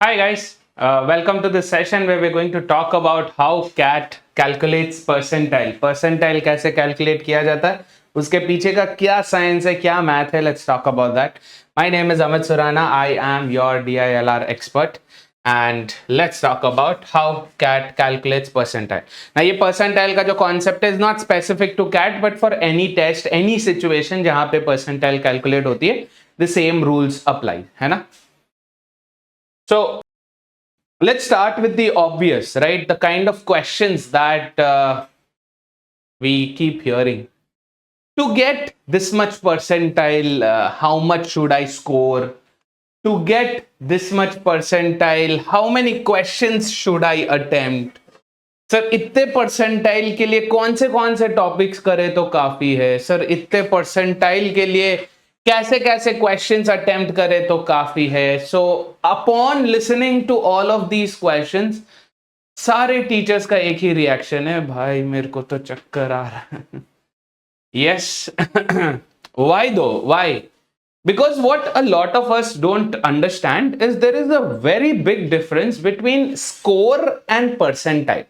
Hi guys, welcome to this session where we're going to talk about how CAT calculates percentile. Percentile कैसे calculate किया जाता है, उसके पीछे का क्या science है, क्या math है. Let's talk about that. My name is Amit Surana. I am your DILR expert. And let's talk about how CAT calculates percentile. Now ये percentile का जो concept is not specific to CAT but for any test, any situation जहाँ पे percentile calculate होती है, the same rules apply, है ना? So let's start with the obvious, right? The kind of questions that we keep hearing. To get this much percentile, how much should I score? To get this much percentile, how many questions should I attempt? Sir इतने percentile के लिए कौन से topics करे तो काफी है. Sir इतने परसेंटाइल के लिए कैसे कैसे क्वेश्चंस अटेम्प्ट करे तो काफी है. So upon listening to all of these questions सारे टीचर्स का एक ही रिएक्शन है, भाई मेरे को तो चक्कर आ रहा है. यस. व्हाई दो, why? Because what a lot of us don't understand is there is a very big difference between score and percentile.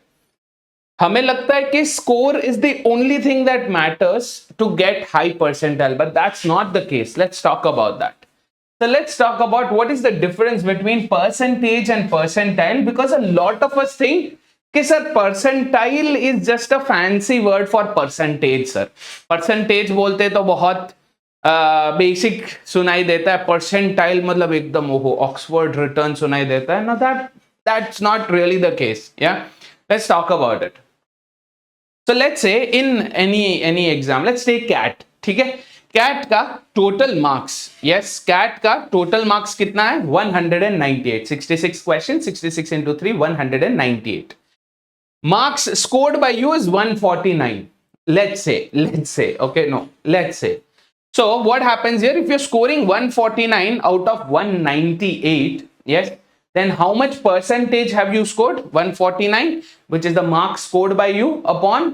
हमें लगता है कि score is the only thing that matters to get high percentile, but that's not the case. Let's talk about that. So let's talk about what is the difference between percentage and percentile, because a lot of us think कि sir percentile is just a fancy word for percentage. Sir percentage बोलते तो बहुत basic सुनाई देता है, percentile मतलब एकदम ओहो ऑक्सफोर्ड रिटर्न सुनाई देता है ना. That's not really the case. या let's talk about it. So let's say in any exam, let's take CAT. ठीक है, कैट का टोटल मार्क्स, यस कैट का टोटल मार्क्स कितना है? 198. 66 question, 66 into 3, 198. Marks scored by you is 149. let's say okay, no, let's say. So what happens here, if you're scoring 149 out of 198, yes, then how much percentage have you scored? 149, which is the mark scored by you, upon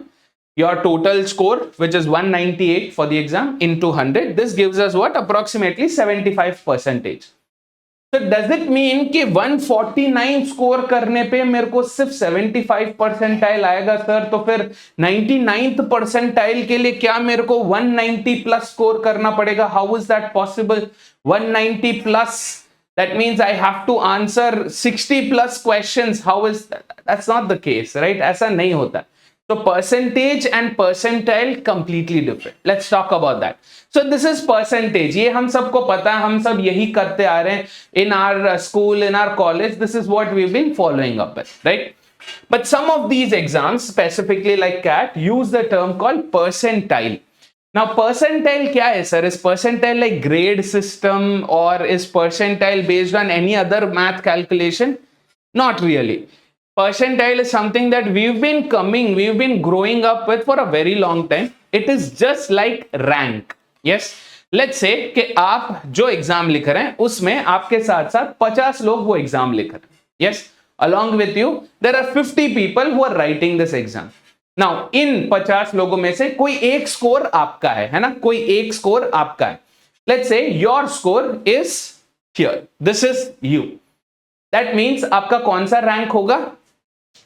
your total score, which is 198 for the exam, into 100. This gives us what? Approximately 75 percentage. तो does it mean कि 149 score करने पे मेरे को सिर्फ 75 percentile आएगा sir? तो फिर 99th परसेंटाइल के लिए क्या मेरे को 190 प्लस स्कोर करना पड़ेगा? How is that possible? 190 plus, that means I have to answer 60 plus questions. How is that's not the case, right? ऐसा नहीं होता. So percentage and percentile completely different. Let's talk about that. So this is percentage. ये हम सबको पता है, हम सब यही करते आ रहे हैं in our school, in our college. This is what we've been following up with, right? But some of these exams, specifically like CAT, use the term called percentile. Now percentile क्या है sir? Is percentile like grade system, or is percentile based on any other math calculation? Not really. Percentile is something that we've been growing up with for a very long time. It is just like rank. Yes, let's say कि आप जो exam लिख रहे हैं उसमें आपके साथ साथ 50 लोग वो एग्जाम लिख रहे हैं. Yes, along with you there are 50 people who are writing this exam. Now इन 50 लोगों में से कोई एक स्कोर आपका है ना? कोई एक स्कोर आपका है. Let's say your score is here. This is you. That means आपका कौन सा रैंक होगा?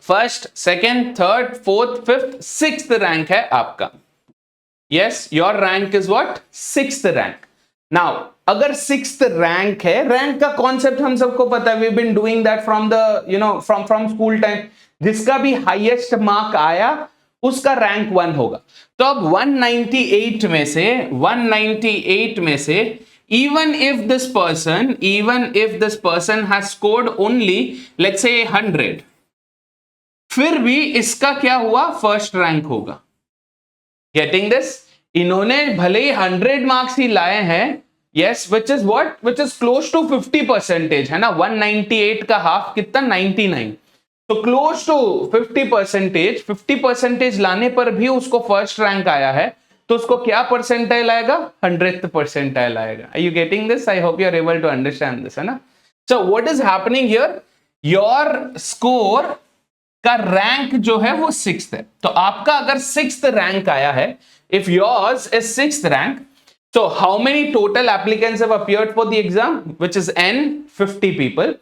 First, second, third, fourth, fifth, sixth rank है आपका. Yes, your rank is what? Sixth rank. Now अगर सिक्स्थ रैंक है, रैंक का कॉन्सेप्ट हम सबको पता है, we been doing that from the from school time. जिसका भी हाईएस्ट मार्क आया उसका रैंक 1 होगा. तो अब 198 में से even if this person has scored only, let's say 100, फिर भी इसका क्या हुआ? फर्स्ट रैंक होगा. Getting this? इन्होंने भले ही 100 मार्क्स ही लाए हैं, yes, which is what? Which is close to 50% है ना. 198 का हाफ कितना? 99. तो क्लोज टू 50% लाने पर भी उसको फर्स्ट रैंक आया है, तो उसको क्या परसेंटाइल आएगा? 100th परसेंटाइल आएगा. Are you getting this? I hope you are able to understand this, है ना. So what is happening here? Your score का रैंक जो है वो 6th है. तो आपका अगर 6th रैंक आया है, if yours is 6th rank, so how many total applicants have appeared for the exam, which is n 50 people.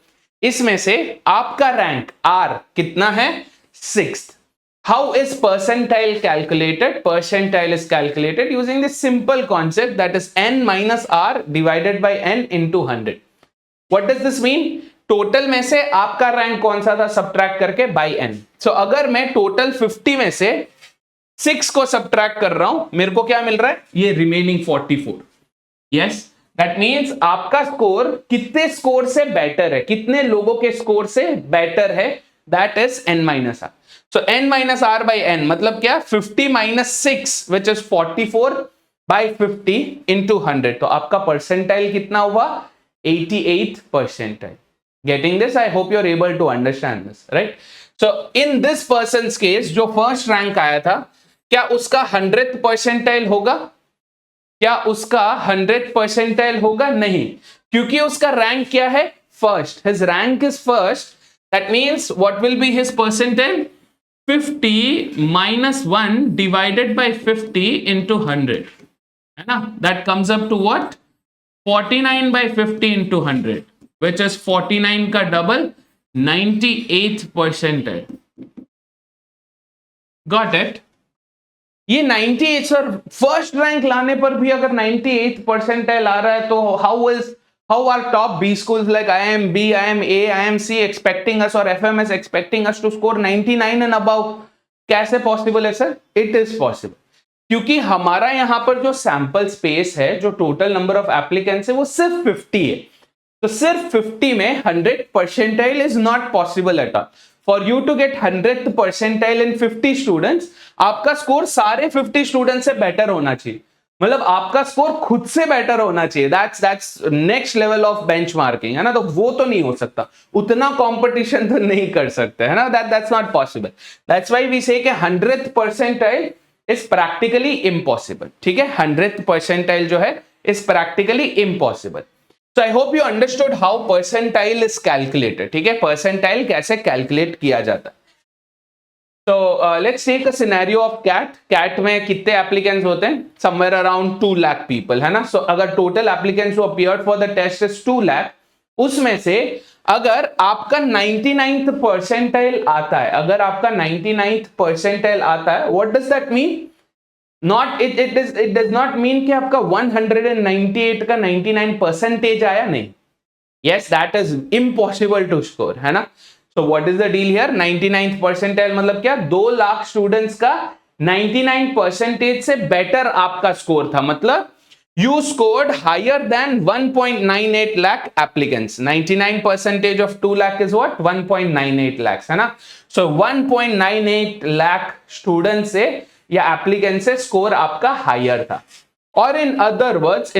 इसमें से आपका रैंक R कितना है? 6th. How is percentile calculated? Percentile is calculated using this simple concept, that is n minus R divided by n into 100. What does this mean? Total में से आपका rank कौन सा था सब्ट्रैक्ट करके बाई n. सो अगर मैं टोटल 50 में से 6 को सब्ट्रैक्ट कर रहा हूं, मेरे को क्या मिल रहा है? ये रिमेनिंग 44. यस, दैट मीन्स आपका स्कोर कितने स्कोर से बेटर है, कितने लोगों के स्कोर से बेटर है, that is n minus R. So n minus R by n मतलब क्या? 50 minus 6 which is 44 by 50 into 100. तो आपका परसेंटाइल कितना हुआ? 88th percentile. Getting this? I hope you're able to understand this, right? So in this person's case, जो first rank आया था, क्या उसका 100th percentile होगा? क्या उसका 100th percentile होगा? नहीं, क्योंकि उसका रैंक क्या है? First. His rank is first. That means what will be his percentile? 50 minus 1 divided by 50 into 100. है ना? That comes up to what? 49 by 50 into 100, which is 49 का double, 98th percentile. Got it? ये 98 sir, first rank लाने पर भी अगर 98th percentile आ रहा है तो how are top B schools like IIM B, IIM A, IIM C expecting us, or FMS expecting us to score 99 and above? कैसे possible है सर? इट इज पॉसिबल, क्योंकि हमारा यहां पर जो सैंपल स्पेस है, जो टोटल नंबर ऑफ एप्लीकेंट्स है, वो सिर्फ 50 है. तो सिर्फ 50 में 100th percentile is not possible at all. For you to get 100th percentile in 50 students, आपका स्कोर सारे 50 स्टूडेंट्स से बेटर होना चाहिए. मतलब आपका स्कोर खुद से बेटर होना चाहिए. That's next level of benchmarking, है ना? तो वो तो नहीं हो सकता, उतना कंपटीशन तो नहीं कर सकते, है ना? That's not possible. That's why we say कि 100th percentile is practically impossible. ठीक है, 100th percentile जो है is practically impossible. So I hope you understood how percentile is calculated. ठीक है, परसेंटाइल कैसे कैलकुलेट किया जाता है. तो let's take a scenario of CAT. CAT में कितने एप्लीकेंट्स होते हैं? समवेयर अराउंड 2 लाख पीपल, है ना? सो अगर total applicants who appeared for the test is 2 lakh, उसमें से अगर आपका 99th percentile आता है, अगर आपका 99th percentile आता है, what does that mean? Not it does not mean कि आपका 198 का 99% आया, नहीं. Yes, that is impossible to score, है ना? So what is the deal here? 99th percentile मतलब क्या? 2 लाख स्टूडेंट्स का 99% से बेटर आपका स्कोर था, मतलब you scored higher than 1.98 lakh applicants. 99% of 2 lakh is what? 1.98 lakhs, है ना? So 1.98 lakh students से या applicants से score आपका higher था. और in other words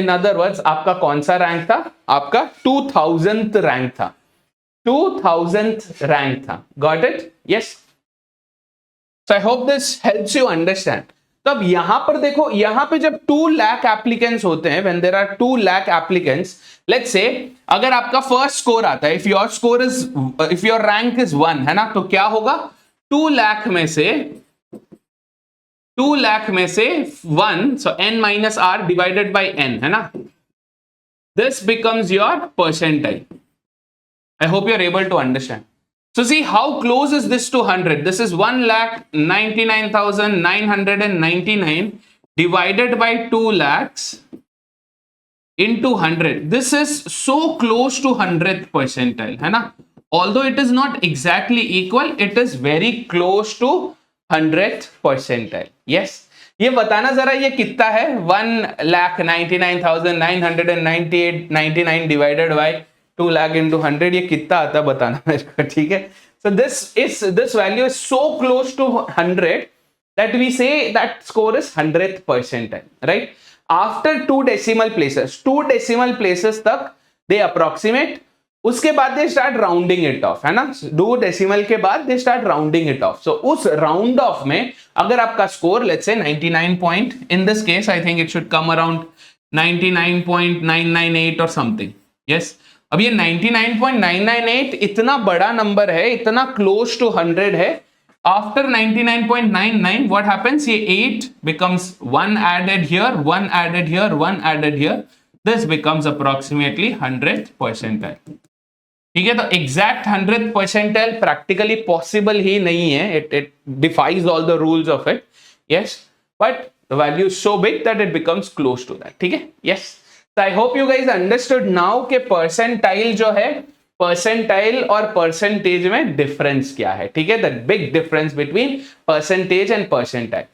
आपका कौन सा रैंक था? आपका 2000th रैंक था. 2000th रैंक था. Got it? Yes. So I hope this helps you understand. तो अब यहां पर देखो, यहां पे जब 2 लाख एप्लीकेंट्स होते हैं, when there are 2 lakh applicants, let's say अगर आपका फर्स्ट स्कोर आता है, इफ योर रैंक इज 1, है ना? तो क्या होगा? 2 लाख में से 1, so n minus r divided by n, है ना? This becomes your percentile. I hope you are able to understand. So see how close is this to 100? This is 1,99,999 divided by 2 lakhs into 100. This is so close to 100th percentile, है ना? Although it is not exactly equal, it is very close to 100th percentile. Yes. ये बताना जरा, ये कितना है? 1,99,998 divided by 2 lakh into 100, ये कितना आता है बताना मेरे को. ठीक है, so this value is so close to 100 that we say that score is 100th percentile, right? After 2 decimal places तक they approximate, उसके बाद they start rounding it off, है ना? 2 decimal के बाद they start rounding it off. So उस round off में अगर आपका score let's say 99 point, in this case I think it should come around 99.998 or something. Yes. अब ये 99.998 इतना बड़ा नंबर है, इतना क्लोज टू 100 है. After 99.99 what happens? ये 8 becomes 1 added here, 1 added here, 1 added here. This becomes approximately 100th percentile. ठीक है, तो exact 100th percentile practically possible ही नहीं है, it defies all the rules of it, yes, but the value is so big that it becomes close to that, ठीक है, yes. तो I hope you guys understood now के percentile जो है, percentile और परसेंटेज में डिफरेंस क्या है, ठीक है, the big difference between percentage and percentile.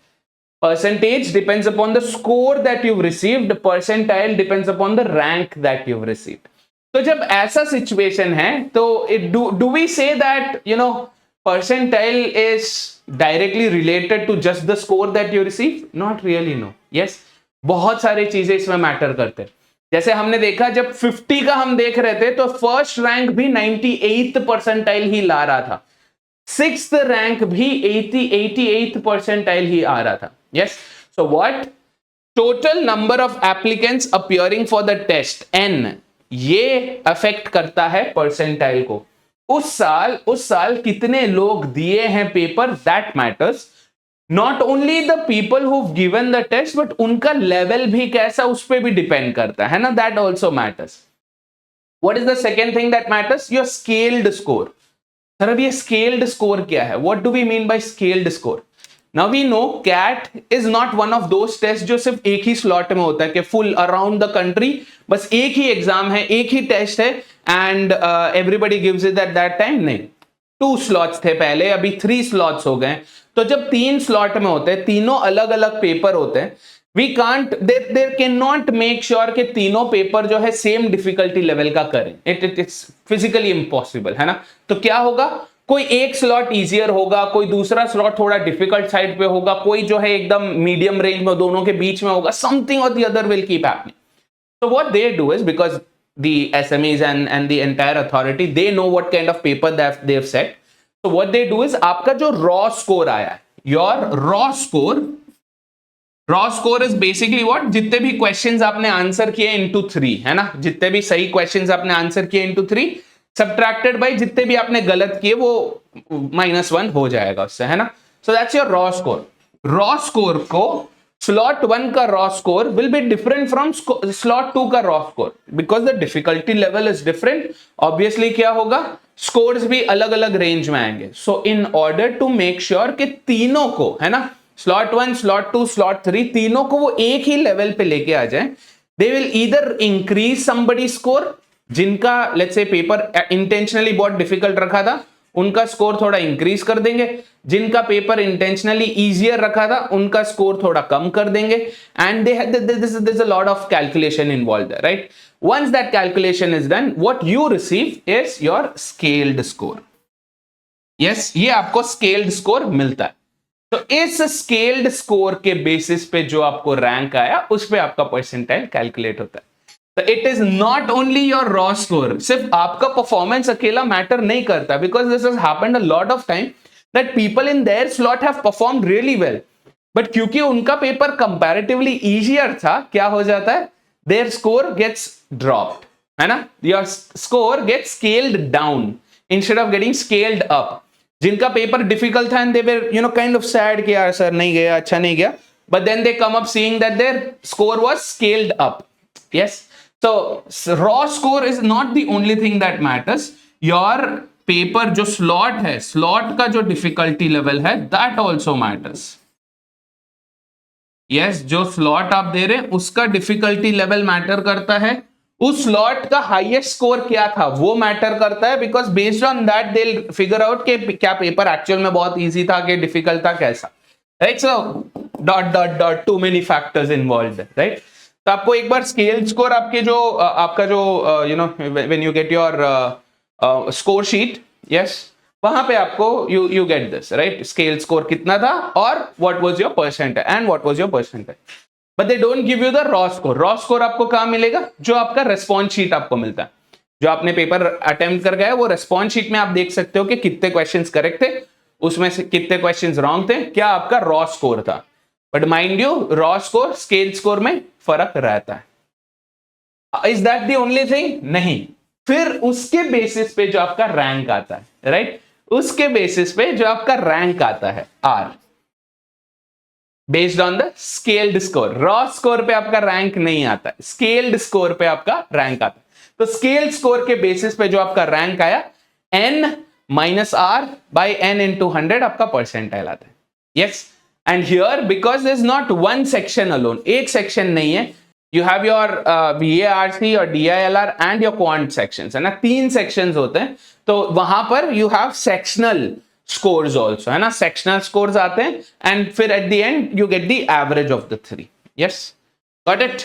Percentage depends upon the score that you've received, percentile depends upon the rank that you've received. तो जब ऐसा सिचुएशन है तो do we say that percentile is directly related to just the score that you receive? Not really, no. Yes, बहुत सारी चीजें इसमें matter करते हैं। जैसे हमने देखा जब 50 का हम देख रहे थे तो फर्स्ट रैंक भी 98th परसेंटाइल ही ला रहा था, सिक्स्थ रैंक भी 88th परसेंटाइल ही आ रहा था। Yes. So what? Total number of applicants appearing for the test n, ये अफेक्ट करता है परसेंटाइल को। उस साल कितने लोग दिए हैं paper, that matters. Not only the people who given the test, but उनका लेवल भी कैसा उस पर भी डिपेंड करता है ना, that also matters. What is the second thing that matters? Your scaled score. Sir अब ये स्केल्ड स्कोर क्या है? What do we mean by scaled score? Now we know CAT is not one of those tests जो सिर्फ एक ही slot में होता है कि फुल अराउंड द कंट्री बस एक ही एग्जाम है, एक ही टेस्ट है and everybody gives it at that time. नहीं, 2 स्लॉट्स थे पहले, अभी 3 स्लॉट्स हो गए। तो जब 3 स्लॉट में होते हैं, तीनों अलग अलग पेपर होते हैं, we can't, there can not make sure कि तीनों पेपर जो है सेम डिफिकल्टी लेवल का करें, इट इज फिजिकली इम्पॉसिबल, है ना। तो क्या होगा, कोई एक स्लॉट इजियर होगा, कोई दूसरा स्लॉट थोड़ा डिफिकल्ट साइड पे होगा, कोई जो है एकदम मीडियम रेंज में, दोनों के बीच में होगा, समथिंग और the other will keep happening. So what they do is, because the SMEs and the entire authority, they know what kind of paper they've set. So what they do is, आपका जो raw score आया है, your raw score is basically what? जितने भी questions आपने answer किए into 3, है ना, जितने भी सही questions आपने आंसर किए into 3 सब्ट्रैक्टेड बाय जितने भी आपने गलत किए वो -1 हो जाएगा उससे, है ना। So that's your raw score. Raw score को स्लॉट 1 का raw score will be different from slot 2 का raw score, because the difficulty level is different. Obviously क्या होगा, स्कोर्स भी अलग अलग रेंज में आएंगे। So in order to make sure कि तीनों को, है ना, स्लॉट 1, स्लॉट 2, स्लॉट 3, तीनों को वो एक ही लेवल पे लेके आ जाए, they will either increase somebody score, जिनका लेट्स से पेपर इंटेंशनली बहुत डिफिकल्ट रखा था उनका स्कोर थोड़ा इंक्रीज कर देंगे, जिनका पेपर इंटेंशनली इजियर रखा था उनका स्कोर थोड़ा कम कर देंगे, and there's a lot of calculation involved there, right? Once that calculation is done, what you receive is your scaled score. Yes, ये आपको scaled score मिलता है। तो इस scaled score के बेसिस पे जो आपको रैंक आया उस पे आपका परसेंटाइल कैलकुलेट होता है। तो it is not only your raw score, सिर्फ आपका परफॉर्मेंस अकेला मैटर नहीं करता, because this has happened a lot of time that people in their slot have performed really well, but क्योंकि उनका पेपर कंपैरेटिवली इजियर था, क्या हो जाता है, देयर स्कोर गेट्स ड्रॉप्ड, है ना, your score gets scaled down instead of getting scaled up. जिनका पेपर डिफिकल्ट था and they were kind of sad कि यार सर नहीं गया, अच्छा नहीं गया, but then they come up seeing that their score was scaled up. Yes, so raw score is not the only thing that matters. Your paper जो slot है, slot का जो difficulty level है, that also matters. Yes, जो slot आप दे रहे हैं उसका difficulty level matter करता है, उस slot का highest score क्या था वो matter करता है, because based on that they'll figure out कि क्या paper actual में बहुत easy था कि difficult था कैसा, right? So too many factors involved, right? तो आपको एक बार स्केल स्कोर आपके जो आपका जो when you get your score sheet, yes, वहां पे आपको you get this, right, scale score कितना था और what was your percentile and what was your percentile, but they don't give you the raw score. Raw score आपको कहां मिलेगा, जो आपका रेस्पॉन्स शीट आपको मिलता है, जो आपने पेपर अटेम्प्ट कर गए वो रेस्पॉन्स शीट में आप देख सकते हो कि कितने क्वेश्चंस करेक्ट थे, उसमें से कितने क्वेश्चंस रॉन्ग थे, क्या आपका रॉ स्कोर था। But mind you, raw score scale score में फर्क रहता है। Is that the only thing? नहीं, फिर उसके बेसिस पे जो आपका रैंक आता है, राइट, उसके बेसिस पे जो आपका रैंक आता है are, based on the scaled score. Raw score पे आपका रैंक नहीं आता है, स्केल्ड स्कोर पे आपका रैंक आता है। तो स्केल स्कोर के बेसिस पे जो आपका रैंक आया n minus r by n into 100 आपका परसेंटाइल आता है. Yes, and here because there is not one section alone, एक सेक्शन नहीं है, यू हैव योर VARC और DILR and your quant sections, है ना, 3 सेक्शंस होते हैं. तो वहां पर you have sectional scores also, है ना, सेक्शनल स्कोर्स आते हैं एंड फिर at the end you get the average of the 3. Yes, got it.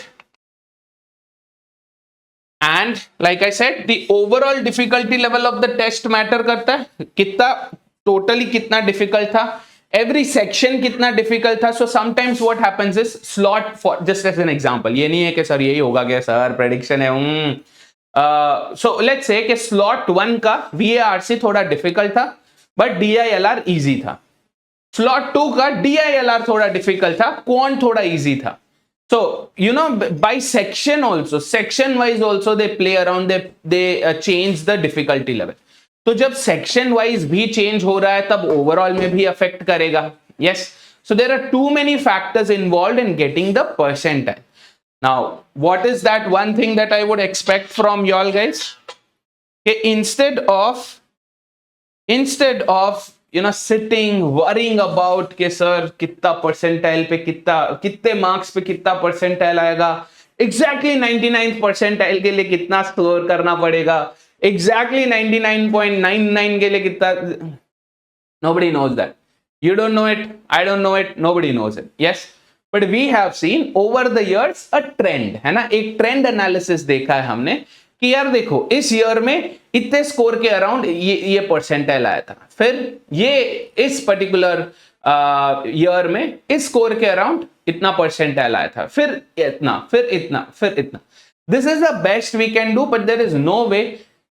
And like I said, the overall difficulty level of the test matter करता है, कितना totally कितना difficult था, every section कितना difficult था. So sometimes what happens is slot, for just as an example, ये नहीं है कि सर यही होगा क्या सर prediction है. So let's say कि slot 1 का VARC थोड़ा difficult था but DILR easy था. slot 2 का DILR थोड़ा difficult था, quant थोड़ा easy था. So, you know, by section also, section wise also they play around, they change the difficulty level. तो जब section wise भी change हो रहा है तब overall में भी affect करेगा. Yes, so there are too many factors involved in getting the percentile. Now, what is that one thing that I would expect from y'all guys? Okay, instead of you know sitting worrying about कि sir कितना percentile पे कितने marks पे कितना percentile आएगा, exactly 99th percentile के लिए कितना स्कोर करना पड़ेगा, एग्जैक्टली 99.99 के लिए कितना, nobody knows that. You don't know it, I don't know it, nobody knows it. Yes, but we have seen over the years a trend, है ना, एक ट्रेंड एनालिसिस देखा है हमने कि यार देखो इस ईयर में इतने स्कोर के अराउंड ये परसेंटाइल आया था, फिर ये इस पर्टिकुलर ईयर में इस स्कोर के अराउंड इतना परसेंटाइल आया था, फिर इतना, फिर इतना, फिर इतना. This is the best we can do, but there is no way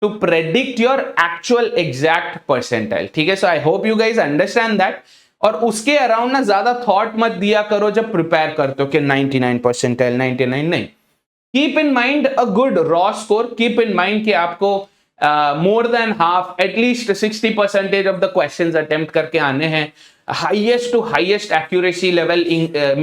to predict your actual exact percentile. ठीक है, so I hope you guys understand that. और उसके अराउंड ना ज्यादा थॉट मत दिया करो जब प्रिपेयर करते हो कि 99 परसेंटाइल, 99 नहीं. Keep in mind a good raw score. Keep in mind कि आपको more than half, at least 60% of the questions attempt करके आने हैं. Highest to highest accuracy level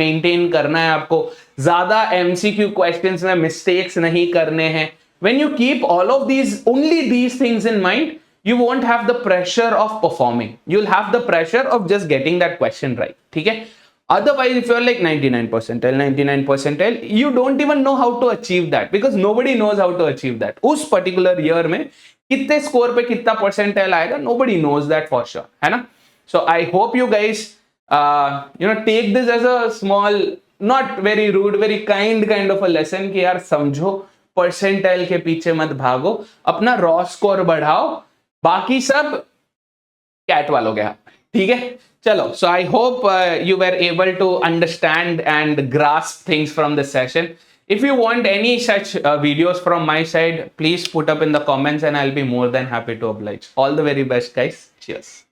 maintain करना है आपको. ज्यादा MCQ questions में mistakes नहीं करने हैं. When you keep all of these, only these things in mind, you won't have the pressure of performing. You'll have the pressure of just getting that question right. ठीक है? Otherwise, if you're like 99 percentile, you don't even know how to achieve that because nobody knows how to achieve that. उस particular year में कितने score पे कितना percentile आएगा, nobody knows that for sure, है ना? So I hope you guys, you know, take this as a small, not very rude, very kind of a lesson कि यार समझो percentile के पीछे मत भागो, अपना raw score बढ़ाओ, बाकी सब cat वालों के हाथ. ठीक है, चलो. So I hope you were able to understand and grasp things from this session. If you want any such videos from my side, please put up in the comments and I'll be more than happy to oblige. All the very best, guys. Cheers.